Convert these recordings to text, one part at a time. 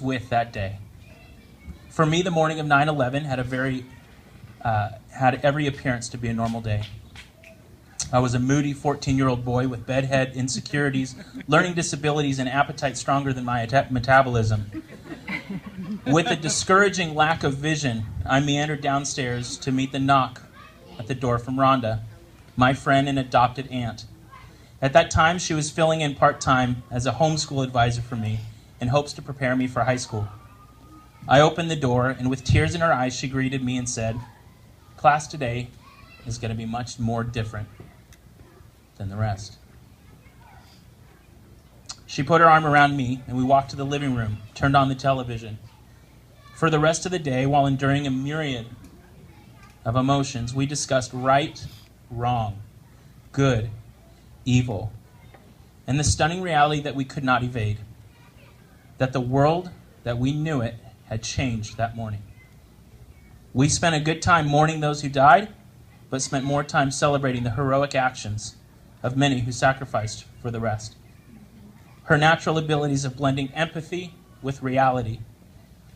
with that day. For me, the morning of 9/11 had every appearance to be a normal day. I was a moody 14-year-old boy with bedhead, insecurities, learning disabilities, and appetite stronger than my metabolism. With a discouraging lack of vision, I meandered downstairs to meet the knock at the door from Rhonda, my friend and adopted aunt. At that time, she was filling in part-time as a homeschool advisor for me in hopes to prepare me for high school. I opened the door, and with tears in her eyes, she greeted me and said, "Class today is going to be much more different than the rest." She put her arm around me, and we walked to the living room, turned on the television. For the rest of the day, while enduring a myriad of emotions, we discussed right, wrong, good, evil, and the stunning reality that we could not evade, that the world that we knew it had changed that morning. We spent a good time mourning those who died, but spent more time celebrating the heroic actions of many who sacrificed for the rest. Her natural abilities of blending empathy with reality,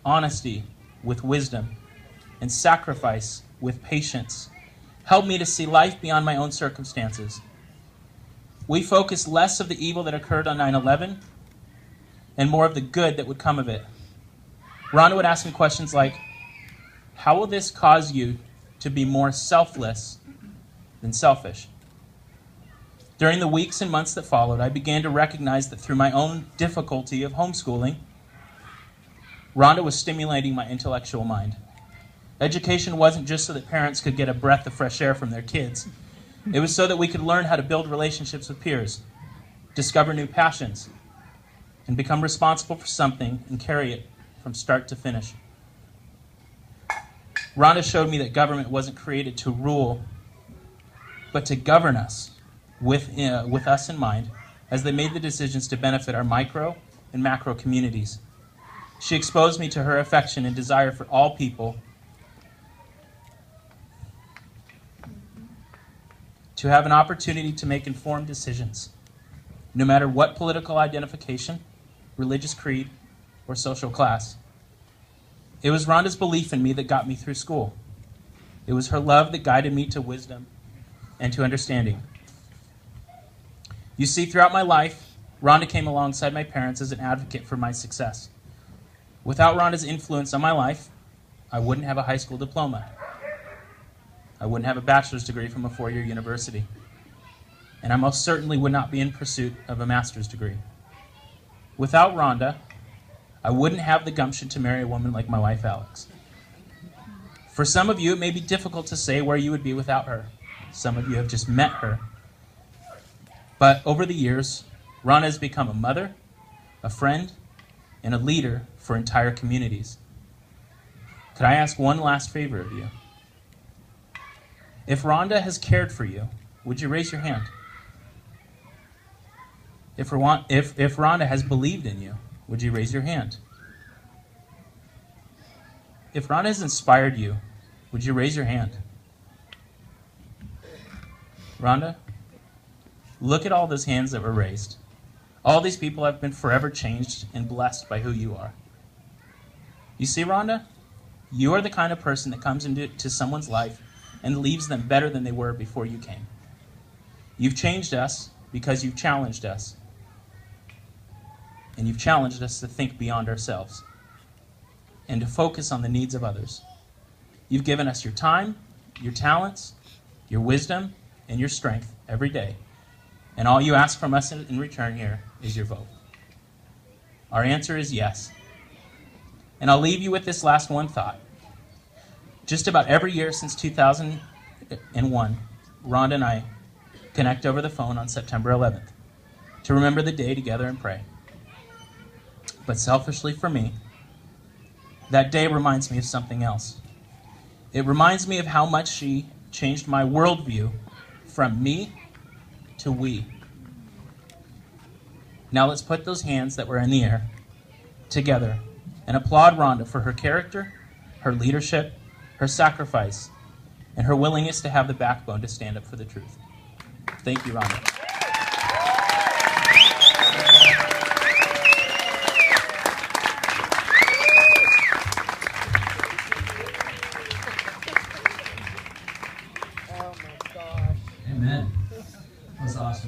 honesty with wisdom, and sacrifice with patience helped me to see life beyond my own circumstances. We focused less of the evil that occurred on 9/11 and more of the good that would come of it. Rhonda would ask me questions like, how will this cause you to be more selfless than selfish? During the weeks and months that followed, I began to recognize that through my own difficulty of homeschooling, Rhonda was stimulating my intellectual mind. Education wasn't just so that parents could get a breath of fresh air from their kids. It was so that we could learn how to build relationships with peers, discover new passions, and become responsible for something and carry it from start to finish. Rhonda showed me that government wasn't created to rule, but to govern us with us in mind as they made the decisions to benefit our micro and macro communities. She exposed me to her affection and desire for all people to have an opportunity to make informed decisions, no matter what political identification, religious creed, or social class. It was Rhonda's belief in me that got me through school. It was her love that guided me to wisdom and to understanding. You see, throughout my life, Rhonda came alongside my parents as an advocate for my success. Without Rhonda's influence on my life, I wouldn't have a high school diploma. I wouldn't have a bachelor's degree from a 4-year university. And I most certainly would not be in pursuit of a master's degree. Without Rhonda, I wouldn't have the gumption to marry a woman like my wife, Alex. For some of you, it may be difficult to say where you would be without her. Some of you have just met her. But over the years, Rhonda has become a mother, a friend, and a leader for entire communities. Could I ask one last favor of you? If Rhonda has cared for you, would you raise your hand? If Rhonda has believed in you, would you raise your hand? If Rhonda has inspired you, would you raise your hand? Rhonda, look at all those hands that were raised. All these people have been forever changed and blessed by who you are. You see, Rhonda, you are the kind of person that comes into someone's life and leaves them better than they were before you came. You've changed us because you've challenged us. And you've challenged us to think beyond ourselves and to focus on the needs of others. You've given us your time, your talents, your wisdom, and your strength every day. And all you ask from us in return here is your vote. Our answer is yes. And I'll leave you with this last one thought. Just about every year since 2001, Rhonda and I connect over the phone on September 11th to remember the day together and pray. But selfishly for me, that day reminds me of something else. It reminds me of how much she changed my worldview from me to we. Now let's put those hands that were in the air together and applaud Rhonda for her character, her leadership, her sacrifice, and her willingness to have the backbone to stand up for the truth. Thank you, Rhonda. Amen. That was awesome.